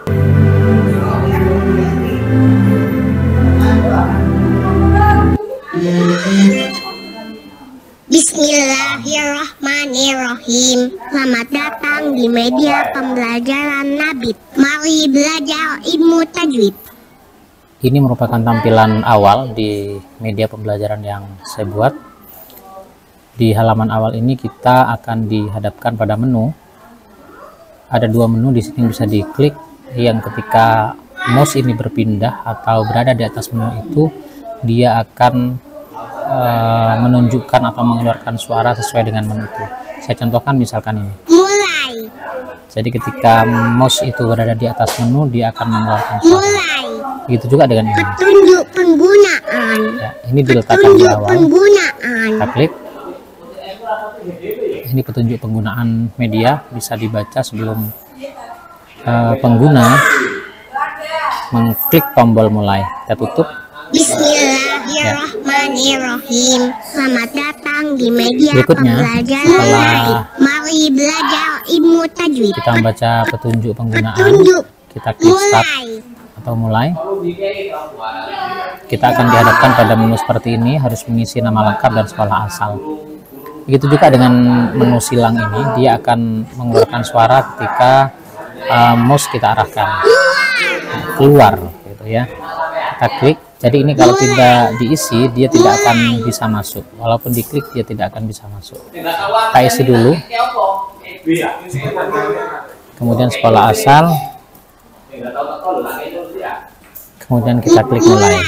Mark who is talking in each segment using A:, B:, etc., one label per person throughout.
A: Bismillahirrahmanirrahim. Selamat datang di media pembelajaran Nabit. Mari belajar ilmu tajwid.
B: Ini merupakan tampilan awal di media pembelajaran yang saya buat. Di halaman awal ini kita akan dihadapkan pada menu. Ada dua menu di sini yang bisa diklik. Yang ketika mouse ini berpindah atau berada di atas menu itu, dia akan menunjukkan atau mengeluarkan suara sesuai dengan menu itu. Saya contohkan misalkan ini.
A: Mulai.
B: Jadi ketika mouse itu berada di atas menu, dia akan mengeluarkan suara.
A: Mulai.
B: Begitu juga dengan ini.
A: Petunjuk penggunaan.
B: Ya, ini diletakkan di awal.
A: Penggunaan.
B: Kita klik. Ini petunjuk penggunaan media, bisa dibaca sebelum pengguna mengklik tombol mulai. Kita tutup.
A: Bismillahirrahmanirrahim. Selamat datang di media
B: Berikutnya,
A: pembelajaran
B: setelah
A: Nabit. Mari belajar ilmu tajwid.
B: kita membaca petunjuk penggunaan,
A: Petunjuk.
B: kita klik start atau mulai. Kita akan dihadapkan pada menu seperti ini, harus mengisi nama lengkap dan sekolah asal. Begitu juga dengan menu silang ini, dia akan mengeluarkan suara ketika mouse kita arahkan keluar, gitu ya. Kita klik. Jadi ini kalau tidak diisi, dia tidak akan bisa masuk. Walaupun diklik, dia tidak akan bisa masuk. Kita isi dulu. Kemudian sekolah asal. Kemudian kita klik mulai.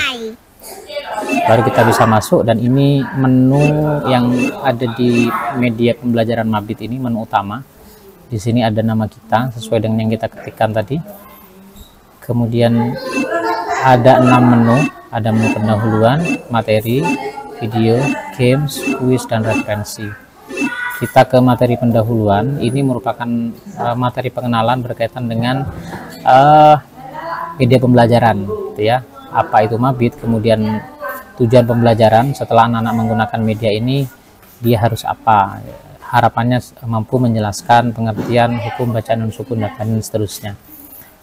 B: Baru kita bisa masuk, dan ini menu yang ada di media pembelajaran Mabit ini, menu utama. Di sini ada nama kita sesuai dengan yang kita ketikkan tadi. Kemudian ada 6 menu, ada menu pendahuluan, materi, video, games, kuis, dan referensi. Kita ke materi pendahuluan. Ini merupakan materi pengenalan berkaitan dengan media pembelajaran, gitu ya. Apa itu Mabit, kemudian tujuan pembelajaran setelah anak-anak menggunakan media ini, dia harus apa. Harapannya mampu menjelaskan pengertian hukum bacaan dan sukun dan seterusnya,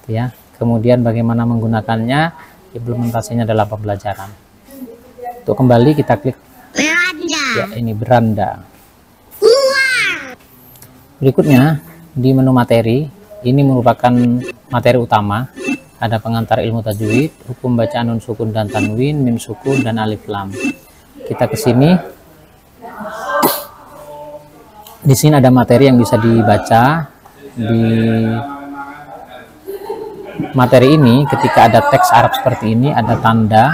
B: gitu ya. Kemudian bagaimana menggunakannya, implementasinya dalam pembelajaran. Untuk kembali kita klik
A: Beranda.
B: ya, ini beranda. Berikutnya di menu materi, ini merupakan materi utama. Ada pengantar ilmu tajwid, hukum bacaan nun sukun dan tanwin, mim sukun dan alif lam. Kita ke sini. Di sini ada materi yang bisa dibaca. Di materi ini ketika ada teks Arab seperti ini, ada tanda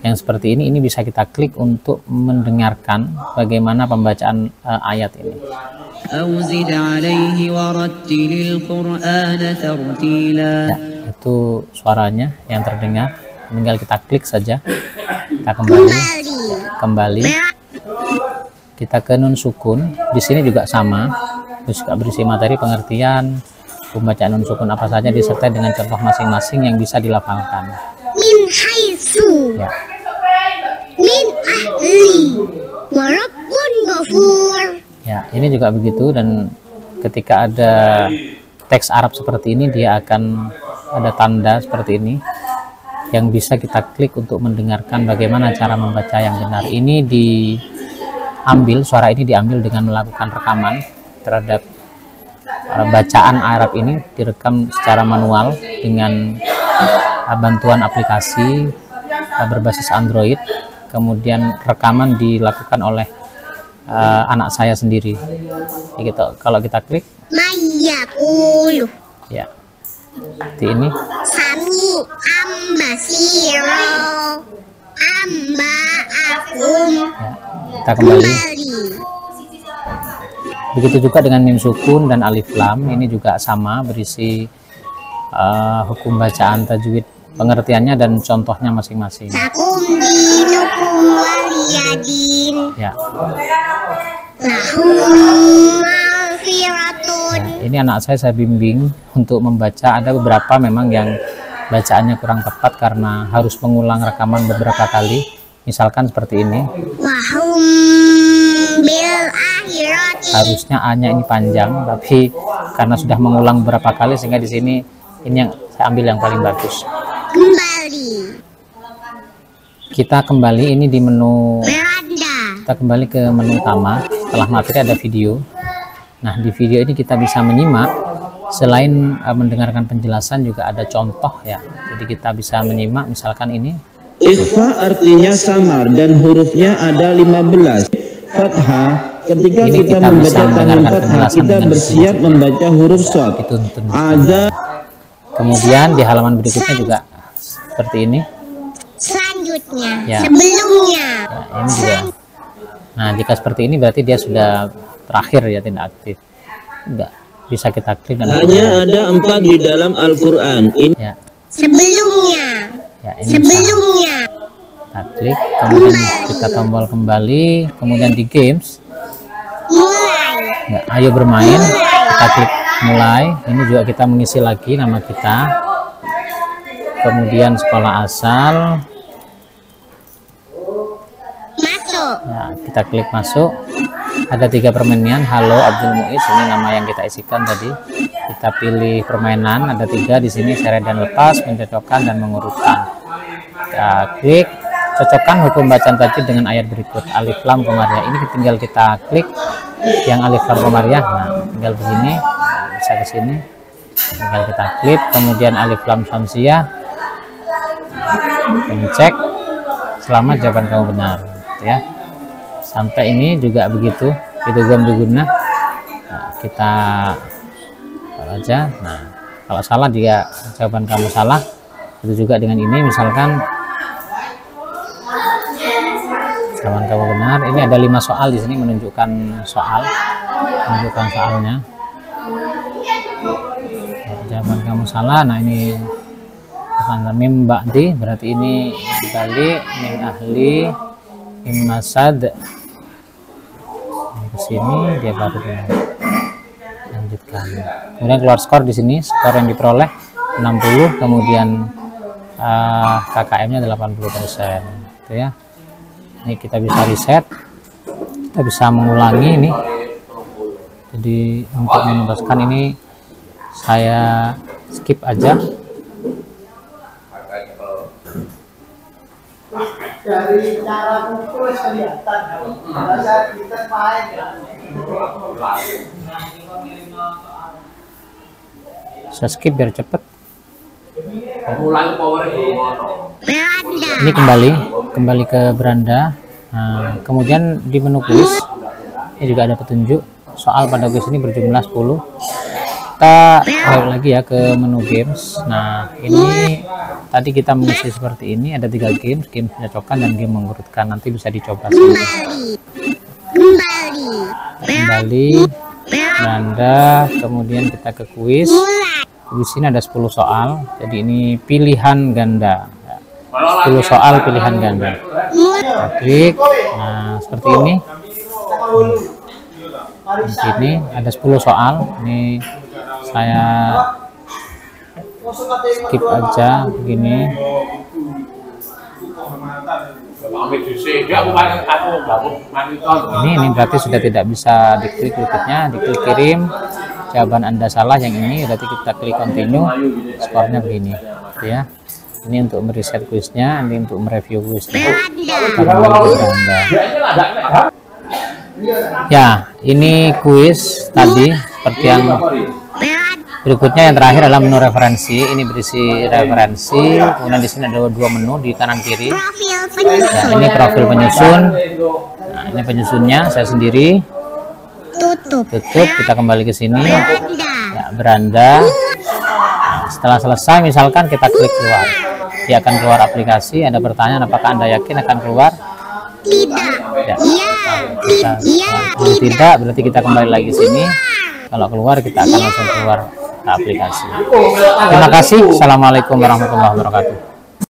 B: yang seperti ini bisa kita klik untuk mendengarkan bagaimana pembacaan ayat ini. Ya, itu suaranya yang terdengar. Tinggal kita klik saja. Kita kembali. Kita ke nun sukun. Di sini juga sama. Juga berisi materi pengertian pembacaan nun sukun apa saja, disertai dengan contoh masing-masing yang bisa dilafalkan.
A: Min haitsu.
B: Ya.
A: Min ahli. Wa rabbun ghafur.
B: Ya, ini juga begitu, dan ketika ada teks Arab seperti ini, dia akan ada tanda seperti ini yang bisa kita klik untuk mendengarkan bagaimana cara membaca yang benar. Ini suara ini diambil dengan melakukan rekaman terhadap bacaan Arab ini, direkam secara manual dengan bantuan aplikasi berbasis Android. Kemudian rekaman dilakukan oleh anak saya sendiri. Gitu. Kalau kita klik,
A: Mayyakulu.
B: ya, seperti ini.
A: Sami ambasiro. Amba akum.
B: Ya, kita kembali. Begitu juga dengan mim sukun dan alif lam, ini juga sama, berisi hukum bacaan tajwid, pengertiannya dan contohnya masing-masing.
A: Lakum dinukum waliyadin.
B: Ya.
A: Lahum maghfiratun.
B: Nah, ini anak saya bimbing untuk membaca. Ada beberapa memang yang bacaannya kurang tepat karena harus mengulang rekaman beberapa kali. Misalkan seperti ini.
A: Wahum bil akhirati.
B: Harusnya A-nya ini panjang, tapi karena sudah mengulang beberapa kali sehingga di sini Ini yang saya ambil yang paling bagus.
A: Kembali.
B: Kita kembali ini di menu.
A: Beranda.
B: Kita kembali ke menu utama. Setelah materi ada video. Nah, di video ini kita bisa menyimak, selain mendengarkan penjelasan juga ada contoh ya. Jadi kita bisa menyimak, misalkan ini.
C: Ikhfa artinya samar dan hurufnya ada 15. Fathah, ketika
B: Ini
C: kita
B: kita bisa
C: membaca tangan
B: mendengarkan
C: fathah,
B: penjelasan
C: kita
B: dengan
C: bersiap membaca huruf shad.
B: Dituntun.
C: Ada.
B: Kemudian di halaman berikutnya juga seperti ini.
A: Selanjutnya.
B: Ya.
A: Sebelumnya.
B: Ya, ini juga. Nah, jika seperti ini berarti dia sudah terakhir ya, tidak aktif. Enggak bisa kita klik dan
C: Hanya ada 4 di dalam Al-Quran. Ini
B: ya.
A: Sebelumnya.
B: Ya, ini
A: Sebelumnya.
B: kita klik, kemudian kita tombol kembali, kemudian di games.
A: Mulai.
B: Ya, ayo bermain, kita klik mulai. Ini juga kita mengisi lagi nama kita, kemudian sekolah asal.
A: Masuk.
B: Ya, kita klik masuk. Ada 3 permainan. Halo Abdul Muiz, ini nama yang kita isikan tadi. Kita pilih permainan, ada 3 di sini, seret dan lepas, mencocokkan dan mengurutkan. Kita klik cocokkan hukum bacaan tajwid dengan ayat berikut. Alif lam komariah. Ini tinggal kita klik yang alif lam komariah. Nah, tinggal begini, bisa ke sini. Tinggal kita klik, kemudian alif lam syamsiyah. Cek. Selamat, jawaban kamu benar. Ya. Sampai ini juga begitu. Itu guna. Nah, kita aja. Nah, kalau salah dia jawaban kamu salah. Itu juga dengan ini, misalkan jawaban kamu benar. Ini ada 5 soal di sini menunjukkan soalnya. Jawaban kamu salah. Nah, ini mim ba'di, berarti ini balik min ahli mim masad. Ke sini dia baru lanjutkan. Kemudian keluar skor di sini, skor yang diperoleh 60, kemudian KKM-nya 80%. Gitu ya. Ini kita bisa reset, kita bisa mengulangi ini. Jadi untuk menuntaskan ini saya skip aja.
D: Dari cara pukul kelihatan bahasa kita main
B: Saya skip biar cepet.
A: Beranda.
B: Ini kembali ke beranda. Nah, kemudian di menu kuis ini juga ada petunjuk soal pada kuis ini berjumlah 10. Kita balik lagi ya ke menu games. Nah, ini tadi kita mengisi seperti ini, ada 3 games, game mencocokkan dan game mengurutkan. Nanti bisa dicoba sendiri. Kembali beranda, kemudian kita ke kuis. Kuis ini ada 10 soal, jadi ini pilihan ganda. 10 soal pilihan ganda. Kita klik. Nah, seperti ini. Di sini ada 10 soal. Ini saya skip aja begini. Ini berarti sudah tidak bisa diklik berikutnya, diklik kirim. Jawaban Anda salah yang ini, berarti kita klik continue, skornya begini gitu ya. Ini untuk mereset kuisnya, ini untuk mereview kuisnya. Ya, ini kuis tadi seperti yang berikutnya. Yang terakhir adalah menu referensi. Ini berisi referensi. Kemudian di sini ada 2 menu di kanan kiri. Ya, ini profil penyusun. Nah, ini penyusunnya saya sendiri. Tutup. Kita kembali ke sini. Ya, beranda. Nah, setelah selesai, misalkan kita klik keluar, dia akan keluar aplikasi. Ada pertanyaan, apakah Anda yakin akan keluar?
A: Tidak.
B: Ya. Kalau tidak, berarti kita kembali lagi ke sini. Kalau keluar, kita akan langsung keluar ke aplikasi. Terima kasih. Assalamualaikum warahmatullahi wabarakatuh.